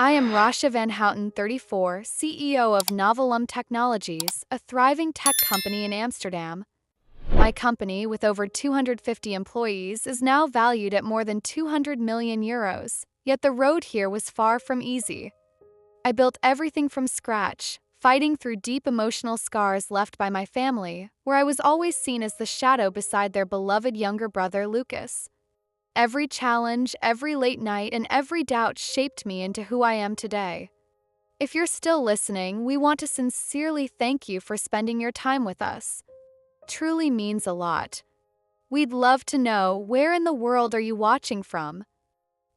I am Rossia Vanhouten, 34, CEO of Novellum Technologies, a thriving tech company in Amsterdam. My company, with over 250 employees, is now valued at more than 200 million euros, yet the road here was far from easy. I built everything from scratch, fighting through deep emotional scars left by my family, where I was always seen as the shadow beside their beloved younger brother, Lukas. Every challenge, every late night, and every doubt shaped me into who I am today. If you're still listening, we want to sincerely thank you for spending your time with us. Truly means a lot. We'd love to know, where in the world are you watching from?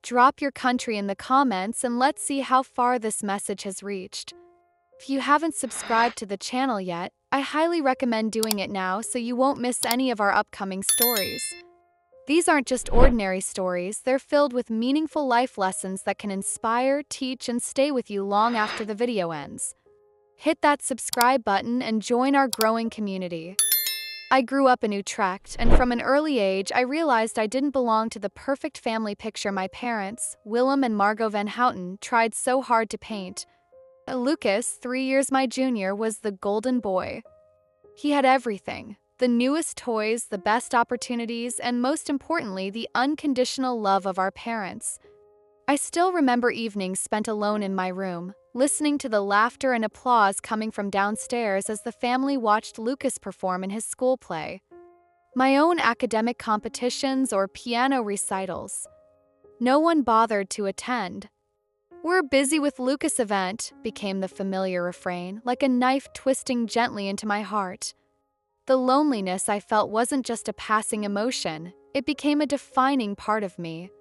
Drop your country in the comments and let's see how far this message has reached. If you haven't subscribed to the channel yet, I highly recommend doing it now so you won't miss any of our upcoming stories. These aren't just ordinary stories, they're filled with meaningful life lessons that can inspire, teach, and stay with you long after the video ends. Hit that subscribe button and join our growing community. I grew up in Utrecht, and from an early age, I realized I didn't belong to the perfect family picture my parents, Willem and Margot Vanhouten, tried so hard to paint. Lukas, 3 years my junior, was the golden boy. He had everything. The newest toys, the best opportunities, and most importantly, the unconditional love of our parents. I still remember evenings spent alone in my room, listening to the laughter and applause coming from downstairs as the family watched Lukas perform in his school play. My own academic competitions or piano recitals. No one bothered to attend. "We're busy with Lukas' event," became the familiar refrain, like a knife twisting gently into my heart. The loneliness I felt wasn't just a passing emotion, it became a defining part of me.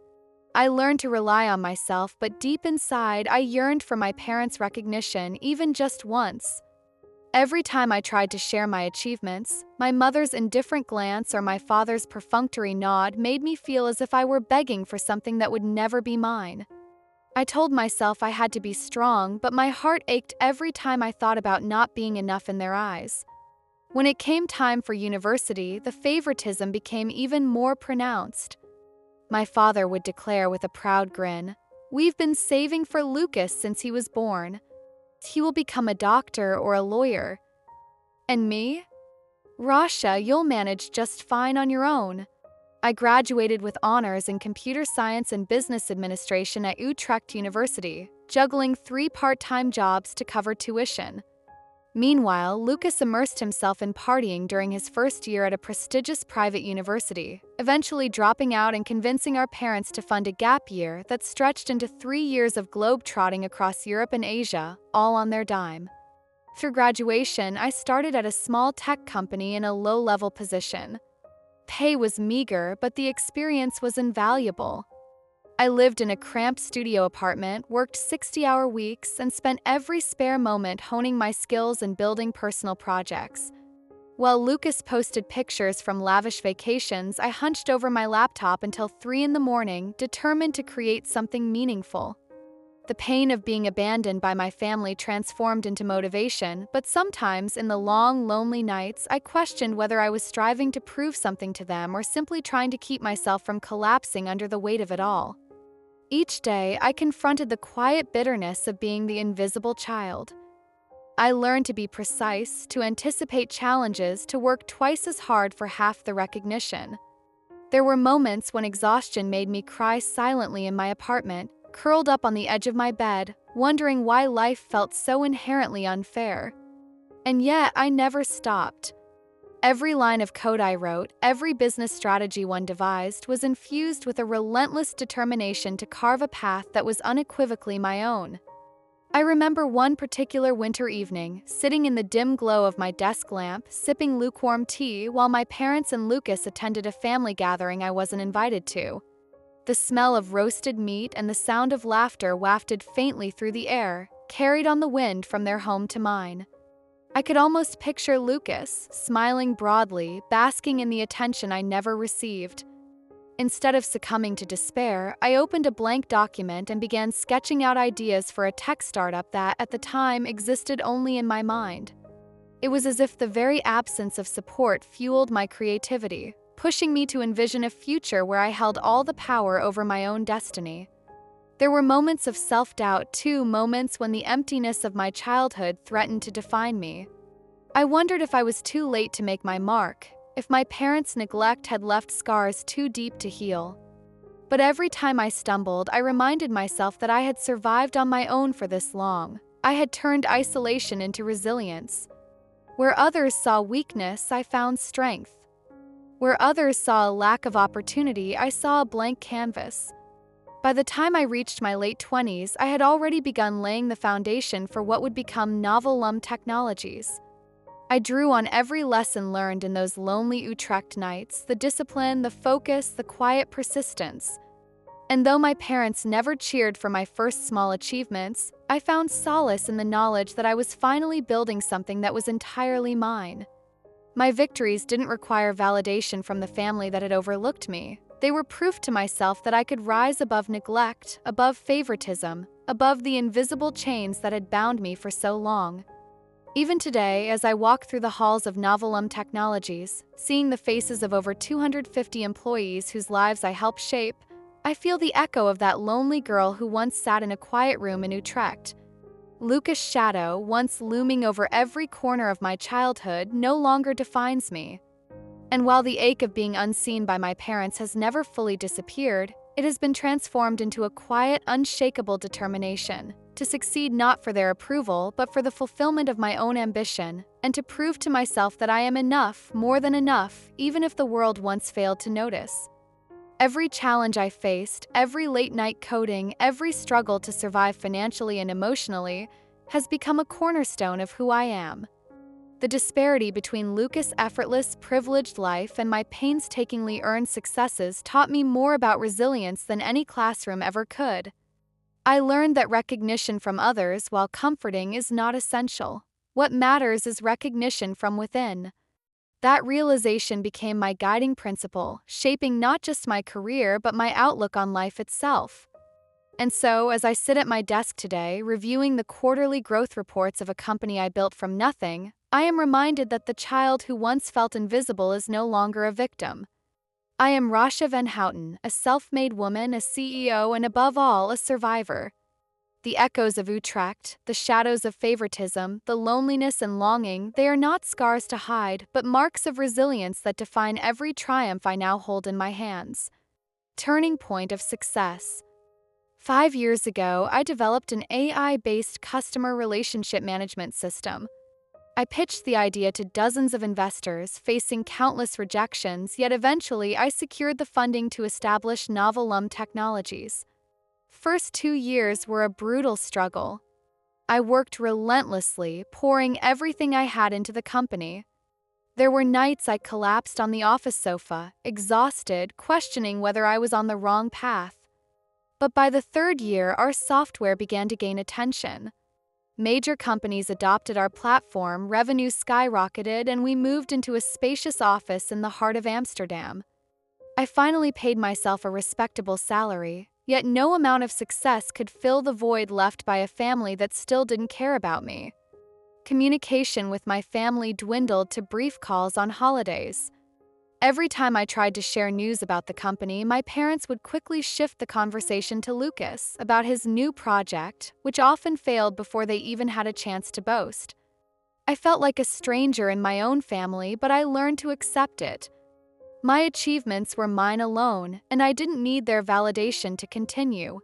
I learned to rely on myself, but deep inside, I yearned for my parents' recognition, even just once. Every time I tried to share my achievements, my mother's indifferent glance or my father's perfunctory nod made me feel as if I were begging for something that would never be mine. I told myself I had to be strong, but my heart ached every time I thought about not being enough in their eyes. When it came time for university, the favoritism became even more pronounced. My father would declare with a proud grin, "We've been saving for Lukas since he was born. He will become a doctor or a lawyer." And me? "Rossia, you'll manage just fine on your own." I graduated with honors in computer science and business administration at Utrecht University, juggling 3 part-time jobs to cover tuition. Meanwhile, Lukas immersed himself in partying during his first year at a prestigious private university, eventually dropping out and convincing our parents to fund a gap year that stretched into 3 years of globe-trotting across Europe and Asia, all on their dime. Through graduation, I started at a small tech company in a low-level position. Pay was meager, but the experience was invaluable. I lived in a cramped studio apartment, worked 60-hour weeks, and spent every spare moment honing my skills and building personal projects. While Lukas posted pictures from lavish vacations, I hunched over my laptop until 3 in the morning, determined to create something meaningful. The pain of being abandoned by my family transformed into motivation, but sometimes, in the long, lonely nights, I questioned whether I was striving to prove something to them or simply trying to keep myself from collapsing under the weight of it all. Each day, I confronted the quiet bitterness of being the invisible child. I learned to be precise, to anticipate challenges, to work twice as hard for half the recognition. There were moments when exhaustion made me cry silently in my apartment, curled up on the edge of my bed, wondering why life felt so inherently unfair. And yet, I never stopped. Every line of code I wrote, every business strategy one devised, was infused with a relentless determination to carve a path that was unequivocally my own. I remember one particular winter evening, sitting in the dim glow of my desk lamp, sipping lukewarm tea while my parents and Lukas attended a family gathering I wasn't invited to. The smell of roasted meat and the sound of laughter wafted faintly through the air, carried on the wind from their home to mine. I could almost picture Lukas, smiling broadly, basking in the attention I never received. Instead of succumbing to despair, I opened a blank document and began sketching out ideas for a tech startup that, at the time, existed only in my mind. It was as if the very absence of support fueled my creativity, pushing me to envision a future where I held all the power over my own destiny. There were moments of self-doubt too, moments when the emptiness of my childhood threatened to define me. I wondered if I was too late to make my mark, if my parents' neglect had left scars too deep to heal. But every time I stumbled, I reminded myself that I had survived on my own for this long. I had turned isolation into resilience. Where others saw weakness, I found strength. Where others saw a lack of opportunity, I saw a blank canvas. By the time I reached my late 20s, I had already begun laying the foundation for what would become Novellum Technologies. I drew on every lesson learned in those lonely Utrecht nights, the discipline, the focus, the quiet persistence. And though my parents never cheered for my first small achievements, I found solace in the knowledge that I was finally building something that was entirely mine. My victories didn't require validation from the family that had overlooked me. They were proof to myself that I could rise above neglect, above favoritism, above the invisible chains that had bound me for so long. Even today, as I walk through the halls of Novellum Technologies, seeing the faces of over 250 employees whose lives I help shape, I feel the echo of that lonely girl who once sat in a quiet room in Utrecht. Lukas' shadow, once looming over every corner of my childhood, no longer defines me. And while the ache of being unseen by my parents has never fully disappeared, it has been transformed into a quiet, unshakable determination to succeed not for their approval, but for the fulfillment of my own ambition, and to prove to myself that I am enough, more than enough, even if the world once failed to notice. Every challenge I faced, every late-night coding, every struggle to survive financially and emotionally, has become a cornerstone of who I am. The disparity between Lukas' effortless, privileged life and my painstakingly earned successes taught me more about resilience than any classroom ever could. I learned that recognition from others, while comforting, is not essential. What matters is recognition from within. That realization became my guiding principle, shaping not just my career but my outlook on life itself. And so, as I sit at my desk today, reviewing the quarterly growth reports of a company I built from nothing, I am reminded that the child who once felt invisible is no longer a victim. I am Rossia Vanhouten, a self-made woman, a CEO, and above all, a survivor. The echoes of Utrecht, the shadows of favoritism, the loneliness and longing, they are not scars to hide, but marks of resilience that define every triumph I now hold in my hands. Turning point of success. 5 years ago, I developed an AI-based customer relationship management system. I pitched the idea to dozens of investors, facing countless rejections, yet eventually I secured the funding to establish Novellum Technologies. First 2 years were a brutal struggle. I worked relentlessly, pouring everything I had into the company. There were nights I collapsed on the office sofa, exhausted, questioning whether I was on the wrong path. But by the 3rd year, our software began to gain attention. Major companies adopted our platform, revenue skyrocketed, and we moved into a spacious office in the heart of Amsterdam. I finally paid myself a respectable salary, yet no amount of success could fill the void left by a family that still didn't care about me. Communication with my family dwindled to brief calls on holidays. Every time I tried to share news about the company, my parents would quickly shift the conversation to Lukas about his new project, which often failed before they even had a chance to boast. I felt like a stranger in my own family, but I learned to accept it. My achievements were mine alone, and I didn't need their validation to continue.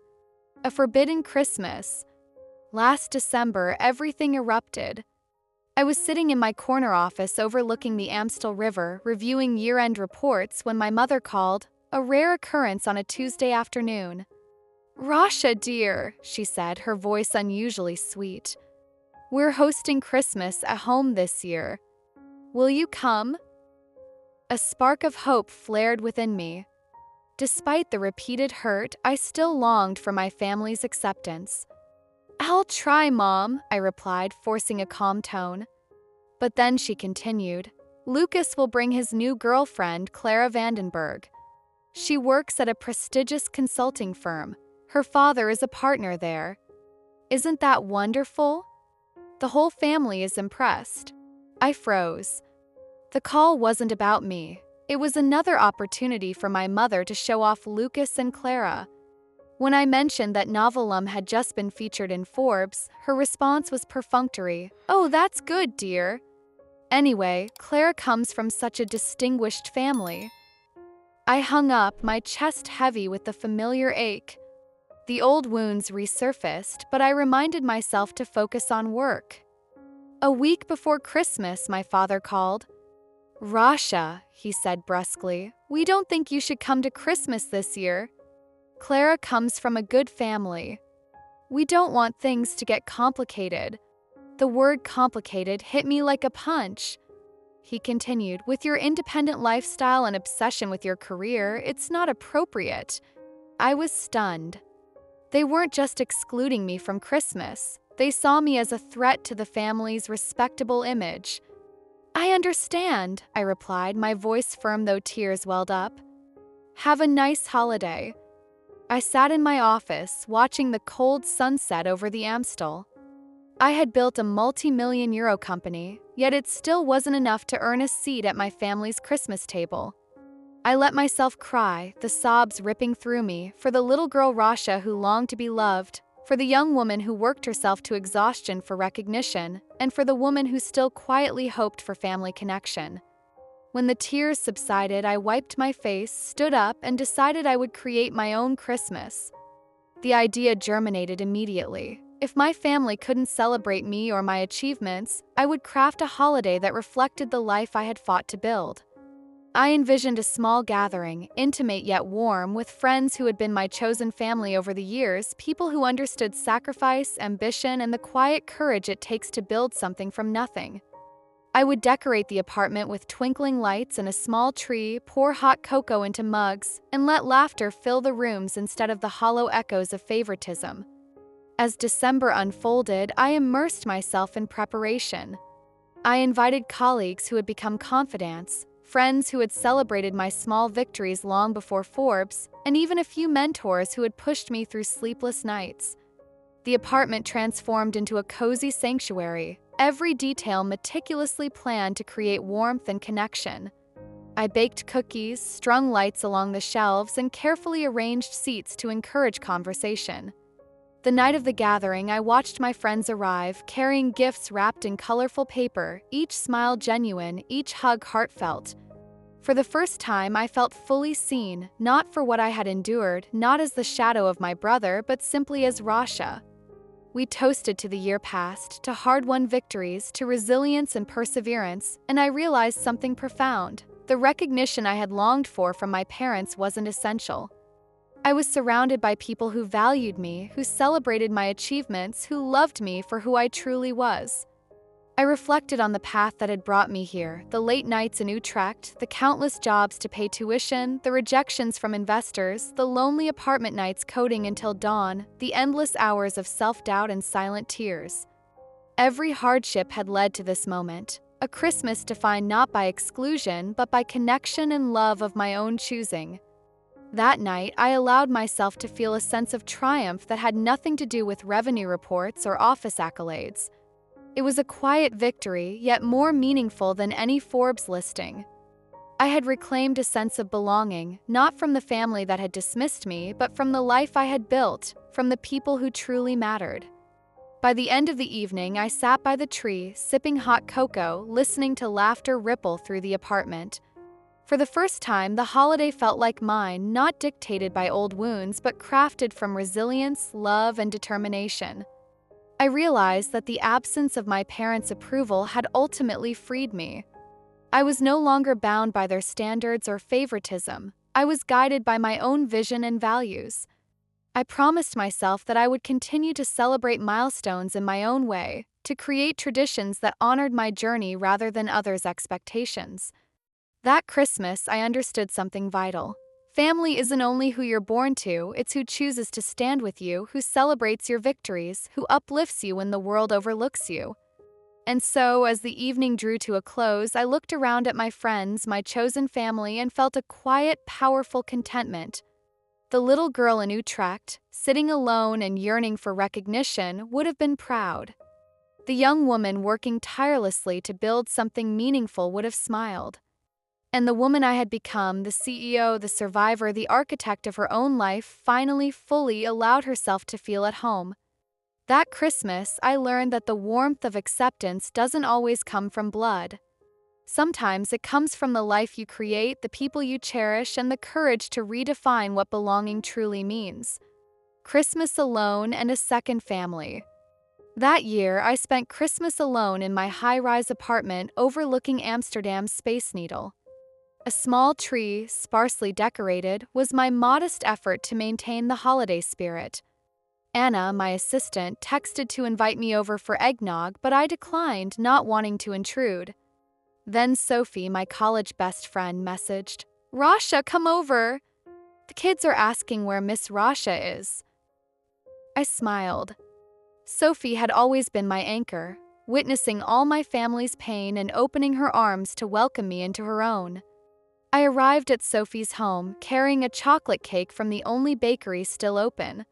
A forbidden Christmas. Last December, everything erupted. I was sitting in my corner office overlooking the Amstel River, reviewing year-end reports when my mother called, a rare occurrence on a Tuesday afternoon. "Rossia, dear," she said, her voice unusually sweet. "We're hosting Christmas at home this year. Will you come?" A spark of hope flared within me. Despite the repeated hurt, I still longed for my family's acceptance. "I'll try, Mom," I replied, forcing a calm tone. But then she continued, "Lukas will bring his new girlfriend, Clara Vandenberg. She works at a prestigious consulting firm. Her father is a partner there. Isn't that wonderful? The whole family is impressed." I froze. The call wasn't about me. It was another opportunity for my mother to show off Lukas and Clara. When I mentioned that Novellum had just been featured in Forbes, her response was perfunctory. "Oh, that's good, dear. Anyway, Claire comes from such a distinguished family." I hung up, my chest heavy with the familiar ache. The old wounds resurfaced, but I reminded myself to focus on work. A week before Christmas, my father called. "Rossia," he said brusquely, "we don't think you should come to Christmas this year. Clara comes from a good family. We don't want things to get complicated." The word complicated hit me like a punch. He continued, "With your independent lifestyle and obsession with your career, it's not appropriate." I was stunned. They weren't just excluding me from Christmas. They saw me as a threat to the family's respectable image. "I understand," I replied, my voice firm though tears welled up. "Have a nice holiday." I sat in my office, watching the cold sunset over the Amstel. I had built a multi-million-euro company, yet it still wasn't enough to earn a seat at my family's Christmas table. I let myself cry, the sobs ripping through me, for the little girl Rossia who longed to be loved, for the young woman who worked herself to exhaustion for recognition, and for the woman who still quietly hoped for family connection. When the tears subsided, I wiped my face, stood up, and decided I would create my own Christmas. The idea germinated immediately. If my family couldn't celebrate me or my achievements, I would craft a holiday that reflected the life I had fought to build. I envisioned a small gathering, intimate yet warm, with friends who had been my chosen family over the years, people who understood sacrifice, ambition, and the quiet courage it takes to build something from nothing. I would decorate the apartment with twinkling lights and a small tree, pour hot cocoa into mugs, and let laughter fill the rooms instead of the hollow echoes of favoritism. As December unfolded, I immersed myself in preparation. I invited colleagues who had become confidants, friends who had celebrated my small victories long before Forbes, and even a few mentors who had pushed me through sleepless nights. The apartment transformed into a cozy sanctuary, every detail meticulously planned to create warmth and connection. I baked cookies, strung lights along the shelves, and carefully arranged seats to encourage conversation. The night of the gathering, I watched my friends arrive, carrying gifts wrapped in colorful paper, each smile genuine, each hug heartfelt. For the first time, I felt fully seen, not for what I had endured, not as the shadow of my brother, but simply as Rossia. We toasted to the year past, to hard-won victories, to resilience and perseverance, and I realized something profound. The recognition I had longed for from my parents wasn't essential. I was surrounded by people who valued me, who celebrated my achievements, who loved me for who I truly was. I reflected on the path that had brought me here, the late nights in Utrecht, the countless jobs to pay tuition, the rejections from investors, the lonely apartment nights coding until dawn, the endless hours of self-doubt and silent tears. Every hardship had led to this moment, a Christmas defined not by exclusion, but by connection and love of my own choosing. That night, I allowed myself to feel a sense of triumph that had nothing to do with revenue reports or office accolades. It was a quiet victory, yet more meaningful than any Forbes listing. I had reclaimed a sense of belonging, not from the family that had dismissed me, but from the life I had built, from the people who truly mattered. By the end of the evening, I sat by the tree, sipping hot cocoa, listening to laughter ripple through the apartment. For the first time, the holiday felt like mine, not dictated by old wounds, but crafted from resilience, love, and determination. I realized that the absence of my parents' approval had ultimately freed me. I was no longer bound by their standards or favoritism. I was guided by my own vision and values. I promised myself that I would continue to celebrate milestones in my own way, to create traditions that honored my journey rather than others' expectations. That Christmas, I understood something vital. Family isn't only who you're born to, it's who chooses to stand with you, who celebrates your victories, who uplifts you when the world overlooks you. And so, as the evening drew to a close, I looked around at my friends, my chosen family, and felt a quiet, powerful contentment. The little girl in Utrecht, sitting alone and yearning for recognition, would have been proud. The young woman working tirelessly to build something meaningful would have smiled. And the woman I had become, the CEO, the survivor, the architect of her own life, finally fully allowed herself to feel at home. That Christmas, I learned that the warmth of acceptance doesn't always come from blood. Sometimes it comes from the life you create, the people you cherish, and the courage to redefine what belonging truly means. Christmas alone and a second family. That year, I spent Christmas alone in my high-rise apartment overlooking Amsterdam's Space Needle. A small tree, sparsely decorated, was my modest effort to maintain the holiday spirit. Anna, my assistant, texted to invite me over for eggnog, but I declined, not wanting to intrude. Then Sophie, my college best friend, messaged, "Rossia, come over! The kids are asking where Miss Rossia is." I smiled. Sophie had always been my anchor, witnessing all my family's pain and opening her arms to welcome me into her own. I arrived at Sophie's home, carrying a chocolate cake from the only bakery still open.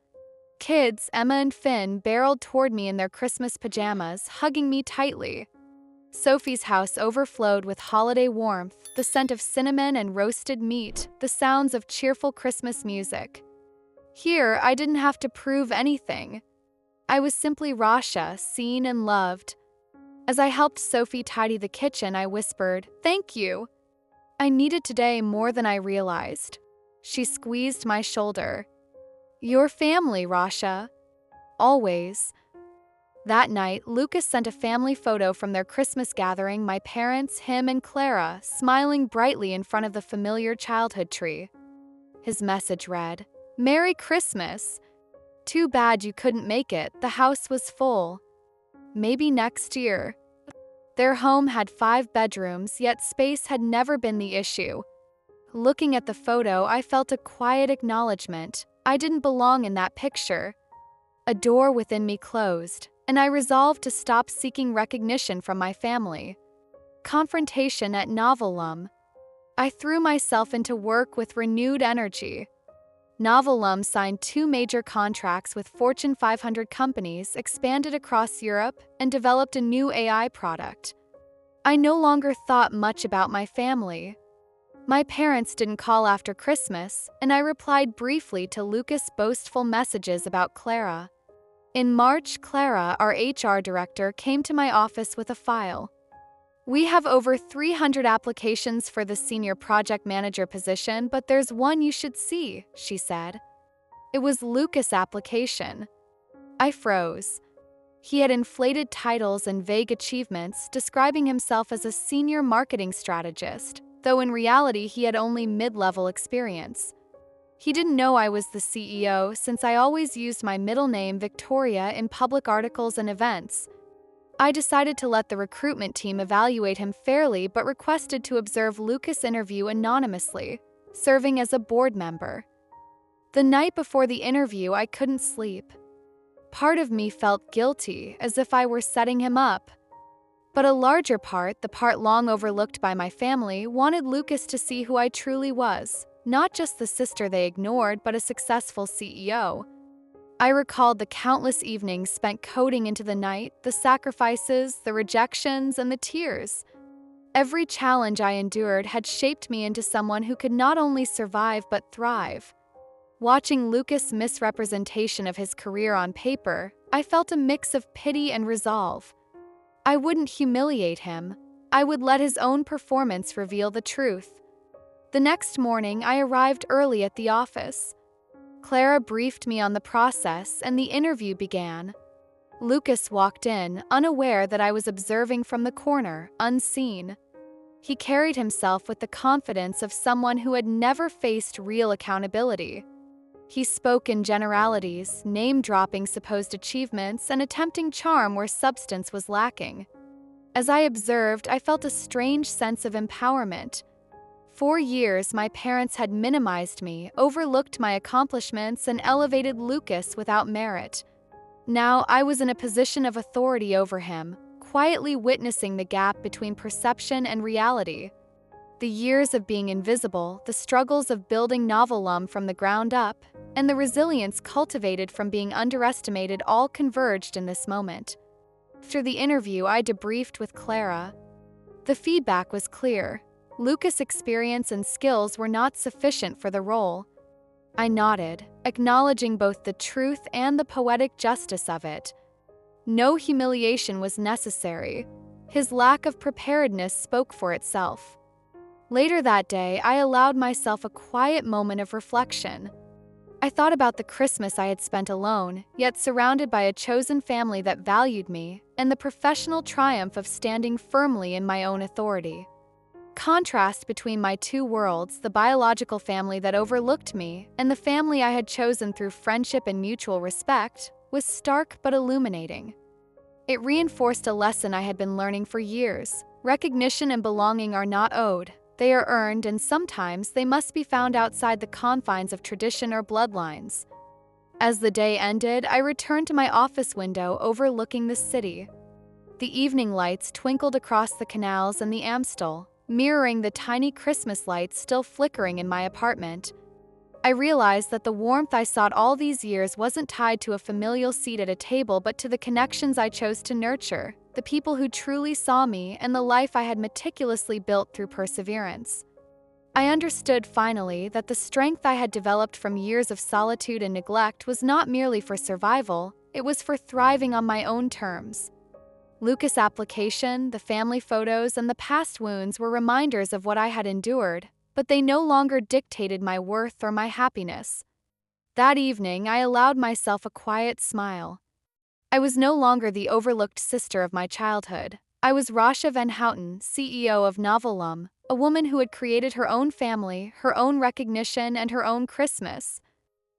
Kids, Emma and Finn, barreled toward me in their Christmas pajamas, hugging me tightly. Sophie's house overflowed with holiday warmth, the scent of cinnamon and roasted meat, the sounds of cheerful Christmas music. Here, I didn't have to prove anything. I was simply Rossia, seen and loved. As I helped Sophie tidy the kitchen, I whispered, "Thank you. I needed today more than I realized." She squeezed my shoulder. "Your family, Rossia. Always." That night, Lukas sent a family photo from their Christmas gathering, my parents, him, and Clara, smiling brightly in front of the familiar childhood tree. His message read, "Merry Christmas. Too bad you couldn't make it, the house was full. Maybe next year." Their home had 5 bedrooms, yet space had never been the issue. Looking at the photo, I felt a quiet acknowledgement. I didn't belong in that picture. A door within me closed, and I resolved to stop seeking recognition from my family. Confrontation at Novellum. I threw myself into work with renewed energy. Novellum signed 2 major contracts with Fortune 500 companies, expanded across Europe, and developed a new AI product. I no longer thought much about my family. My parents didn't call after Christmas, and I replied briefly to Lukas' boastful messages about Clara. In March, Clara, our HR director, came to my office with a file. "We have over 300 applications for the senior project manager position, but there's one you should see," she said. It was Lukas' application. I froze. He had inflated titles and vague achievements, describing himself as a senior marketing strategist, though in reality he had only mid-level experience. He didn't know I was the CEO since I always used my middle name, Victoria, in public articles and events. I decided to let the recruitment team evaluate him fairly but requested to observe Lukas' interview anonymously, serving as a board member. The night before the interview, I couldn't sleep. Part of me felt guilty, as if I were setting him up. But a larger part, the part long overlooked by my family, wanted Lukas to see who I truly was, not just the sister they ignored, but a successful CEO. I recalled the countless evenings spent coding into the night, the sacrifices, the rejections, and the tears. Every challenge I endured had shaped me into someone who could not only survive but thrive. Watching Lukas' misrepresentation of his career on paper, I felt a mix of pity and resolve. I wouldn't humiliate him. I would let his own performance reveal the truth. The next morning, I arrived early at the office. Clara briefed me on the process, and the interview began. Lukas walked in, unaware that I was observing from the corner, unseen. He carried himself with the confidence of someone who had never faced real accountability. He spoke in generalities, name-dropping supposed achievements and attempting charm where substance was lacking. As I observed, I felt a strange sense of empowerment. For years, my parents had minimized me, overlooked my accomplishments, and elevated Lukas without merit. Now, I was in a position of authority over him, quietly witnessing the gap between perception and reality. The years of being invisible, the struggles of building Novellum from the ground up, and the resilience cultivated from being underestimated all converged in this moment. After the interview, I debriefed with Clara. The feedback was clear. Lukas' experience and skills were not sufficient for the role. I nodded, acknowledging both the truth and the poetic justice of it. No humiliation was necessary. His lack of preparedness spoke for itself. Later that day, I allowed myself a quiet moment of reflection. I thought about the Christmas I had spent alone, yet surrounded by a chosen family that valued me, and the professional triumph of standing firmly in my own authority. Contrast between my two worlds, the biological family that overlooked me and the family I had chosen through friendship and mutual respect, was stark but illuminating. It reinforced a lesson I had been learning for years. Recognition and belonging are not owed. They are earned, and sometimes they must be found outside the confines of tradition or bloodlines. As the day ended, I returned to my office window overlooking the city. The evening lights twinkled across the canals and the Amstel, mirroring the tiny Christmas lights still flickering in my apartment. I realized that the warmth I sought all these years wasn't tied to a familial seat at a table, but to the connections I chose to nurture, the people who truly saw me, and the life I had meticulously built through perseverance. I understood finally that the strength I had developed from years of solitude and neglect was not merely for survival, it was for thriving on my own terms. Lukas' application, the family photos, and the past wounds were reminders of what I had endured, but they no longer dictated my worth or my happiness. That evening, I allowed myself a quiet smile. I was no longer the overlooked sister of my childhood. I was Rossia Vanhouten, CEO of Novellum, a woman who had created her own family, her own recognition, and her own Christmas.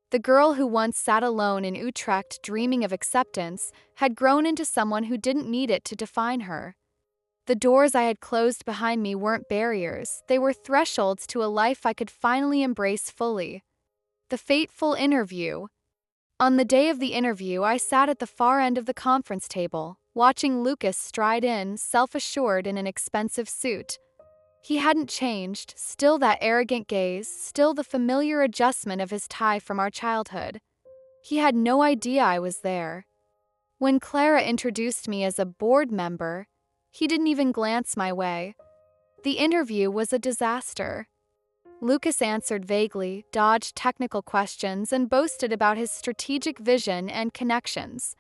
The girl who once sat alone in Utrecht dreaming of acceptance had grown into someone who didn't need it to define her. The doors I had closed behind me weren't barriers, they were thresholds to a life I could finally embrace fully. The fateful interview. On the day of the interview, I sat at the far end of the conference table, watching Lukas stride in, self-assured in an expensive suit. He hadn't changed, still that arrogant gaze, still the familiar adjustment of his tie from our childhood. He had no idea I was there. When Clara introduced me as a board member, he didn't even glance my way. The interview was a disaster. Lukas answered vaguely, dodged technical questions, and boasted about his strategic vision and connections.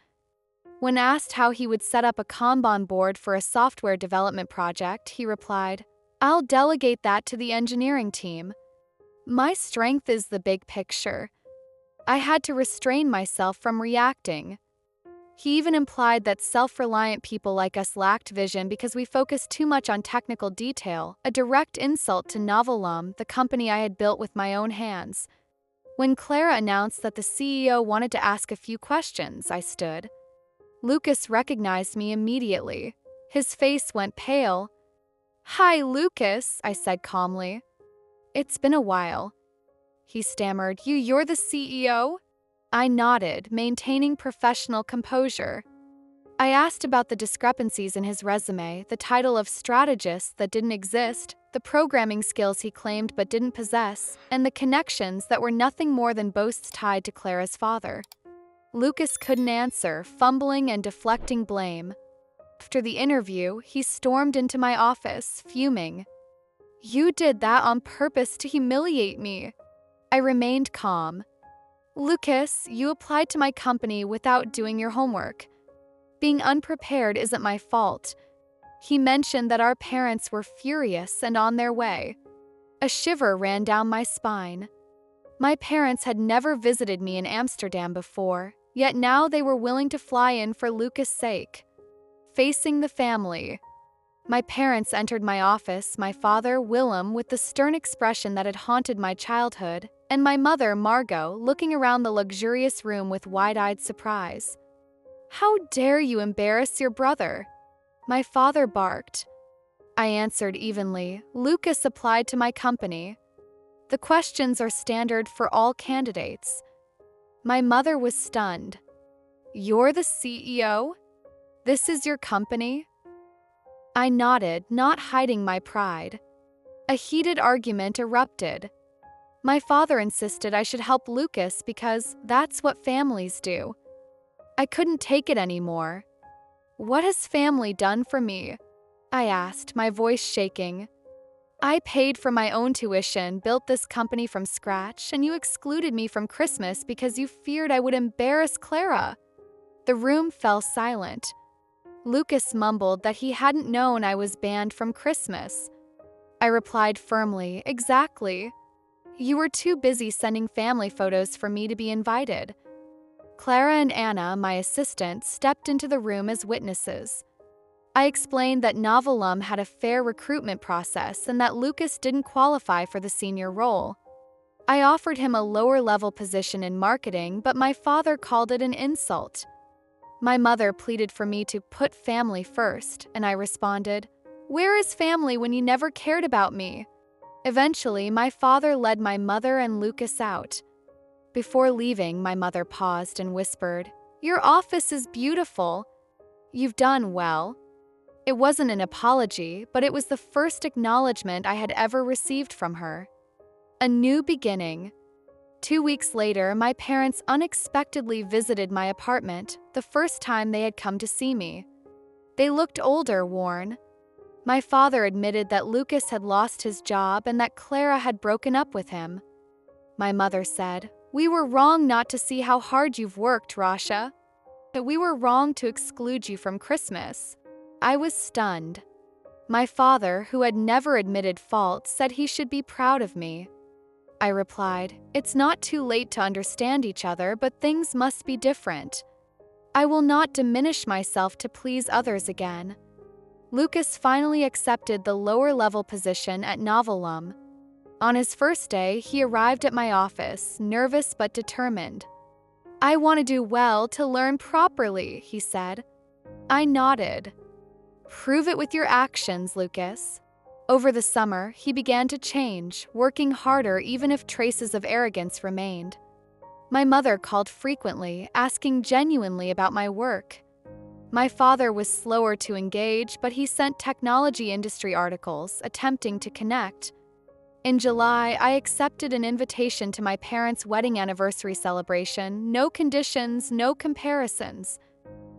When asked how he would set up a Kanban board for a software development project, he replied, "I'll delegate that to the engineering team. My strength is the big picture." I had to restrain myself from reacting. He even implied that self-reliant people like us lacked vision because we focused too much on technical detail, a direct insult to Novellum, the company I had built with my own hands. When Clara announced that the CEO wanted to ask a few questions, I stood. Lukas recognized me immediately. His face went pale. "Hi, Lukas," I said calmly. "It's been a while." He stammered, You're the CEO?" I nodded, maintaining professional composure. I asked about the discrepancies in his resume, the title of strategist that didn't exist, the programming skills he claimed but didn't possess, and the connections that were nothing more than boasts tied to Clara's father. Lukas couldn't answer, fumbling and deflecting blame. After the interview, he stormed into my office, fuming. "You did that on purpose to humiliate me." I remained calm. "Lukas, you applied to my company without doing your homework. Being unprepared isn't my fault." He mentioned that our parents were furious and on their way. A shiver ran down my spine. My parents had never visited me in Amsterdam before, yet now they were willing to fly in for Lukas' sake. Facing the family. My parents entered my office, my father, Willem, with the stern expression that had haunted my childhood, and my mother, Margot, looking around the luxurious room with wide-eyed surprise. "How dare you embarrass your brother?" My father barked. I answered evenly, "Lukas applied to my company. The questions are standard for all candidates." My mother was stunned. "You're the CEO? This is your company?" I nodded, not hiding my pride. A heated argument erupted. My father insisted I should help Lukas because that's what families do. I couldn't take it anymore. "What has family done for me?" I asked, my voice shaking. I paid for my own tuition, built this company from scratch, and you excluded me from Christmas because you feared I would embarrass Clara." The room fell silent. Lukas mumbled that he hadn't known I was banned from Christmas. I replied firmly, "Exactly. You were too busy sending family photos for me to be invited." Clara and Anna, my assistant, stepped into the room as witnesses. I explained that Novellum had a fair recruitment process and that Lukas didn't qualify for the senior role. I offered him a lower-level position in marketing, but my father called it an insult. My mother pleaded for me to put family first, and I responded, "Where is family when you never cared about me?" Eventually, my father led my mother and Lukas out. Before leaving, my mother paused and whispered, "Your office is beautiful. You've done well." It wasn't an apology, but it was the first acknowledgement I had ever received from her. A new beginning. 2 weeks later, my parents unexpectedly visited my apartment, the first time they had come to see me. They looked older, worn. My father admitted that Lukas had lost his job and that Clara had broken up with him. My mother said, "We were wrong not to see how hard you've worked, Rossia. But we were wrong to exclude you from Christmas." I was stunned. My father, who had never admitted fault, said he should be proud of me. I replied, "It's not too late to understand each other, but things must be different. I will not diminish myself to please others again." Lukas finally accepted the lower-level position at Novellum. On his first day, he arrived at my office, nervous but determined. "I want to do well, to learn properly," he said. I nodded. "Prove it with your actions, Lukas." Over the summer, he began to change, working harder even if traces of arrogance remained. My mother called frequently, asking genuinely about my work. My father was slower to engage, but he sent technology industry articles, attempting to connect. In July, I accepted an invitation to my parents' wedding anniversary celebration, no conditions, no comparisons.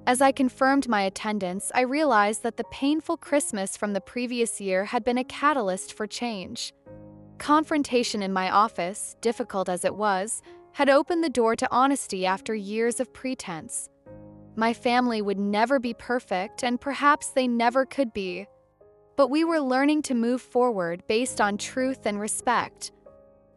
As I confirmed my attendance, I realized that the painful Christmas from the previous year had been a catalyst for change. Confrontation in my office, difficult as it was, had opened the door to honesty after years of pretense. My family would never be perfect, and perhaps they never could be. But we were learning to move forward based on truth and respect.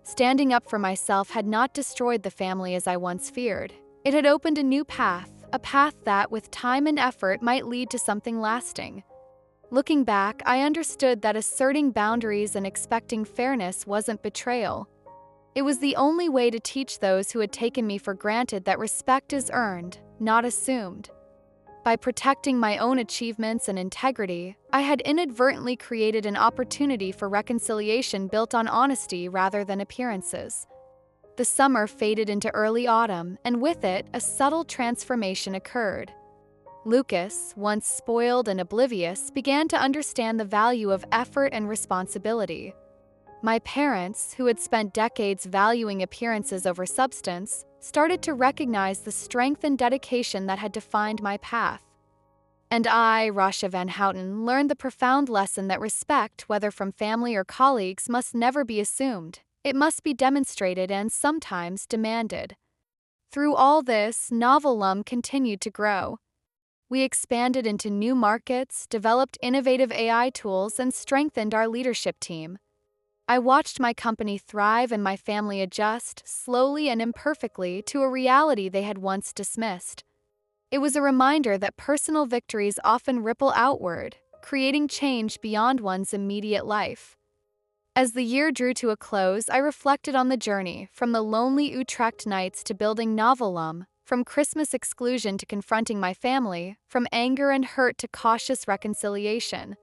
Standing up for myself had not destroyed the family as I once feared. It had opened a new path, a path that, with time and effort, might lead to something lasting. Looking back, I understood that asserting boundaries and expecting fairness wasn't betrayal. It was the only way to teach those who had taken me for granted that respect is earned, not assumed. By protecting my own achievements and integrity, I had inadvertently created an opportunity for reconciliation built on honesty rather than appearances. The summer faded into early autumn, and with it, a subtle transformation occurred. Lukas, once spoiled and oblivious, began to understand the value of effort and responsibility. My parents, who had spent decades valuing appearances over substance, started to recognize the strength and dedication that had defined my path. And I, Rossia Vanhouten, learned the profound lesson that respect, whether from family or colleagues, must never be assumed. It must be demonstrated and sometimes demanded. Through all this, Novellum continued to grow. We expanded into new markets, developed innovative AI tools, and strengthened our leadership team. I watched my company thrive and my family adjust, slowly and imperfectly, to a reality they had once dismissed. It was a reminder that personal victories often ripple outward, creating change beyond one's immediate life. As the year drew to a close, I reflected on the journey, from the lonely Utrecht nights to building Novellum, from Christmas exclusion to confronting my family, from anger and hurt to cautious reconciliation.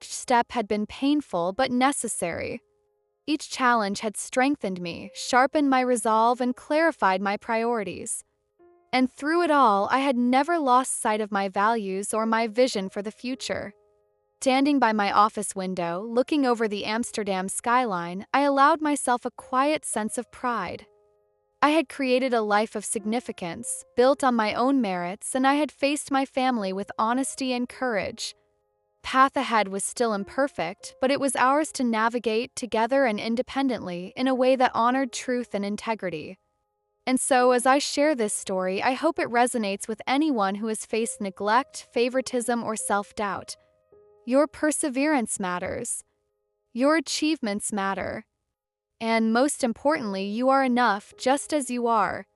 Each step had been painful but necessary. Each challenge had strengthened me, sharpened my resolve, and clarified my priorities. And through it all, I had never lost sight of my values or my vision for the future. Standing by my office window, looking over the Amsterdam skyline, I allowed myself a quiet sense of pride. I had created a life of significance, built on my own merits, and I had faced my family with honesty and courage. path ahead was still imperfect, but it was ours to navigate together and independently in a way that honored truth and integrity. And so, as I share this story, I hope it resonates with anyone who has faced neglect, favoritism, or self-doubt. Your perseverance matters. Your achievements matter. And most importantly, you are enough just as you are.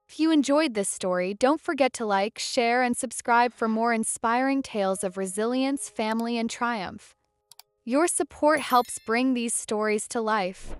If you enjoyed this story, don't forget to like, share, and subscribe for more inspiring tales of resilience, family, and triumph. Your support helps bring these stories to life.